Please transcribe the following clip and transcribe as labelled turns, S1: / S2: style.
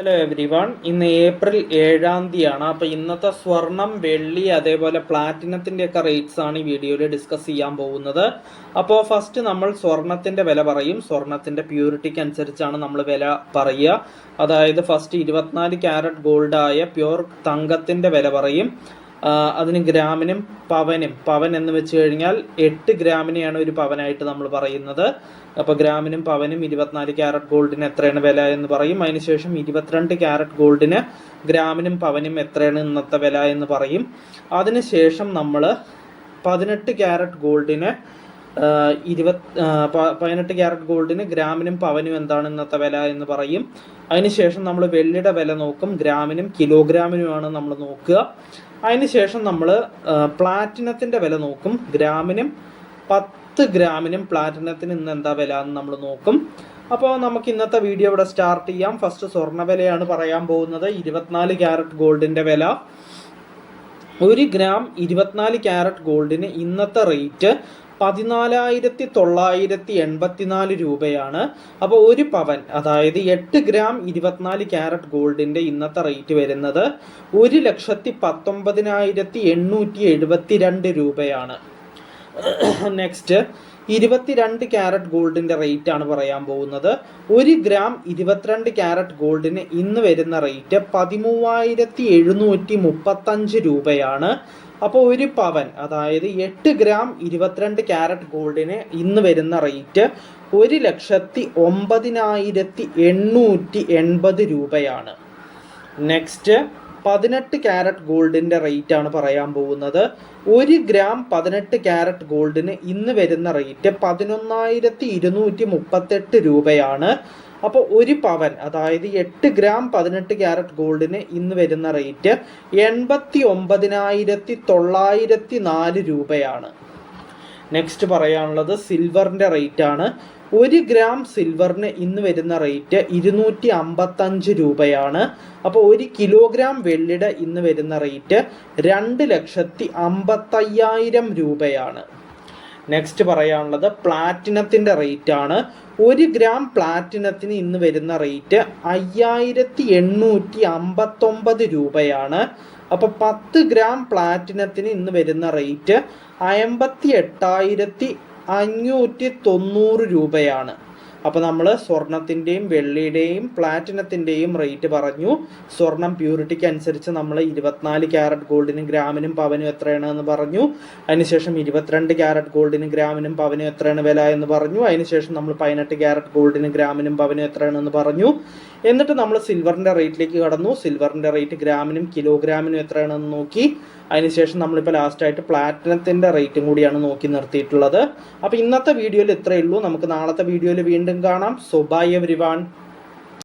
S1: Hello every one, ഇന്ന് April 7-ാം തീയതിയാണ്. അപ്പോൾ ഇന്നത്തെ സ്വർണം, വെള്ളി, അതേപോലെ പ്ലാറ്റിനത്തിൻ്റെയൊക്കെ റേറ്റ്സ് ആണ് ഈ വീഡിയോയിൽ ഡിസ്കസ് ചെയ്യാൻ പോകുന്നത്. അപ്പോൾ ഫസ്റ്റ് നമ്മൾ സ്വർണത്തിൻ്റെ വില പറയും. സ്വർണത്തിൻ്റെ പ്യൂരിറ്റിക്ക് അനുസരിച്ചാണ് നമ്മൾ വില പറയുക. അതായത് ഫസ്റ്റ് 24 ക്യാരറ്റ് ഗോൾഡായ പ്യൂർ തങ്കത്തിൻ്റെ വില പറയും. അതിന് ഗ്രാമിനും പവൻ എന്ന് വെച്ച് കഴിഞ്ഞാൽ 8 ഗ്രാമിനെയാണ് ഒരു പവനായിട്ട് നമ്മൾ പറയുന്നത്. അപ്പോൾ ഗ്രാമിനും പവനും 24 ക്യാരറ്റ് ഗോൾഡിന് എത്രയാണ് വില എന്ന് പറയും. അതിനുശേഷം 22 ക്യാരറ്റ് ഗോൾഡിന് ഗ്രാമിനും പവനും എത്രയാണ് ഇന്നത്തെ വില എന്ന് പറയും. അതിനുശേഷം നമ്മൾ 18 ക്യാരറ്റ് ഗോൾഡിന് 18 ക്യാരറ്റ് ഗോൾഡിന് ഗ്രാമിനും പവനും എന്താണ് ഇന്നത്തെ വില എന്ന് പറയും. അതിനുശേഷം നമ്മൾ വെള്ളിയുടെ വില നോക്കും. ഗ്രാമിനും കിലോഗ്രാമിനുമാണ് നമ്മൾ നോക്കുക. അതിനുശേഷം നമ്മൾ പ്ലാറ്റിനത്തിൻ്റെ വില നോക്കും. ഗ്രാമിനും 10 ഗ്രാമിനും പ്ലാറ്റിനത്തിന് ഇന്ന് എന്താ വില എന്ന് നമ്മൾ നോക്കും. അപ്പോൾ നമുക്ക് ഇന്നത്തെ വീഡിയോ ഇവിടെ സ്റ്റാർട്ട് ചെയ്യാം. ഫസ്റ്റ് സ്വർണ്ണ വിലയാണ് പറയാൻ പോകുന്നത്. 24 ക്യാരറ്റ് ഗോൾഡിൻ്റെ വില. 1 ഗ്രാം 24 ക്യാരറ്റ് ഗോൾഡിന് ഇന്നത്തെ റേറ്റ് 14,984 രൂപയാണ്. അപ്പോൾ ഒരു പവൻ, അതായത് 8 ഗ്രാം 24 ക്യാരറ്റ് ഗോൾഡിൻ്റെ ഇന്നത്തെ റേറ്റ് വരുന്നത് 1,19,872 രൂപയാണ്. നെക്സ്റ്റ് 22 ക്യാരറ്റ് ഗോൾഡിൻ്റെ റേറ്റ് ആണ് പറയാൻ പോകുന്നത്. 1 ഗ്രാം 22 ക്യാരറ്റ് ഗോൾഡിന് ഇന്ന് വരുന്ന റേറ്റ് 13,735 രൂപയാണ്. അപ്പോൾ ഒരു പവൻ, അതായത് 8 ഗ്രാം 22 ക്യാരറ്റ് ഗോൾഡിന് ഇന്ന് വരുന്ന റേറ്റ് 1,09,880 രൂപയാണ്. നെക്സ്റ്റ് 18 ക്യാരറ്റ് ഗോൾഡിൻ്റെ റേറ്റ് ആണ് പറയാൻ പോകുന്നത്. 1 ഗ്രാം 18 ക്യാരറ്റ് ഗോൾഡിന് ഇന്ന് വരുന്ന റേറ്റ് 11,238 രൂപയാണ്. അപ്പോൾ ഒരു പവൻ, അതായത് 8 ഗ്രാം 18 ക്യാരറ്റ് ഗോൾഡിന് ഇന്ന് വരുന്ന റേറ്റ് 89,904 രൂപയാണ്. നെക്സ്റ്റ് പറയാനുള്ളത് സിൽവറിൻ്റെ റേറ്റ് ആണ്. 1 ഗ്രാം സിൽവറിന് ഇന്ന് വരുന്ന റേറ്റ് 255 രൂപയാണ്. അപ്പോൾ 1 കിലോഗ്രാം വെള്ളിയുടെ ഇന്ന് വരുന്ന റേറ്റ് 2,55,000 രൂപയാണ്. നെക്സ്റ്റ് പറയാനുള്ളത് പ്ലാറ്റിനത്തിൻ്റെ റേറ്റ് ആണ്. 1 ഗ്രാം പ്ലാറ്റിനത്തിന് ഇന്ന് വരുന്ന റേറ്റ് 5,859 രൂപയാണ്. അപ്പോൾ 10 ഗ്രാം പ്ലാറ്റിനത്തിന് ഇന്ന് വരുന്ന റേറ്റ് 58,590 രൂപയാണ്. അപ്പോൾ നമ്മൾ സ്വർണത്തിൻ്റെയും വെള്ളിയുടെയും പ്ലാറ്റിനത്തിൻ്റെയും റേറ്റ് പറഞ്ഞു. സ്വർണം പ്യൂരിറ്റിക്ക് അനുസരിച്ച് നമ്മൾ 24 ക്യാരറ്റ് ഗോൾഡിനും ഗ്രാമിനും പവനും എത്രയാണ് എന്ന് പറഞ്ഞു. അതിനുശേഷം 22 ക്യാരറ്റ് ഗോൾഡിനും ഗ്രാമിനും പവനും എത്രയാണ് വില എന്ന് പറഞ്ഞു. അതിനുശേഷം നമ്മൾ 18 ക്യാരറ്റ് ഗോൾഡിനും ഗ്രാമിനും പവനും എത്രയാണെന്ന് പറഞ്ഞു. എന്നിട്ട് നമ്മൾ സിൽവറിൻ്റെ റേറ്റിലേക്ക് കടന്നു. സിൽവറിൻ്റെ റേറ്റ് ഗ്രാമിനും കിലോഗ്രാമിനും എത്രയാണെന്ന് നോക്കി. അതിനുശേഷം നമ്മളിപ്പോൾ ലാസ്റ്റായിട്ട് പ്ലാറ്റിനത്തിൻ്റെ റേറ്റും കൂടിയാണ് നോക്കി നിർത്തിയിട്ടുള്ളത്. അപ്പോൾ ഇന്നത്തെ വീഡിയോയിൽ ഇത്രയേ ഉള്ളൂ. നമുക്ക് നാളത്തെ വീഡിയോയിൽ വീണ്ടും കാണാം. So bye everyone.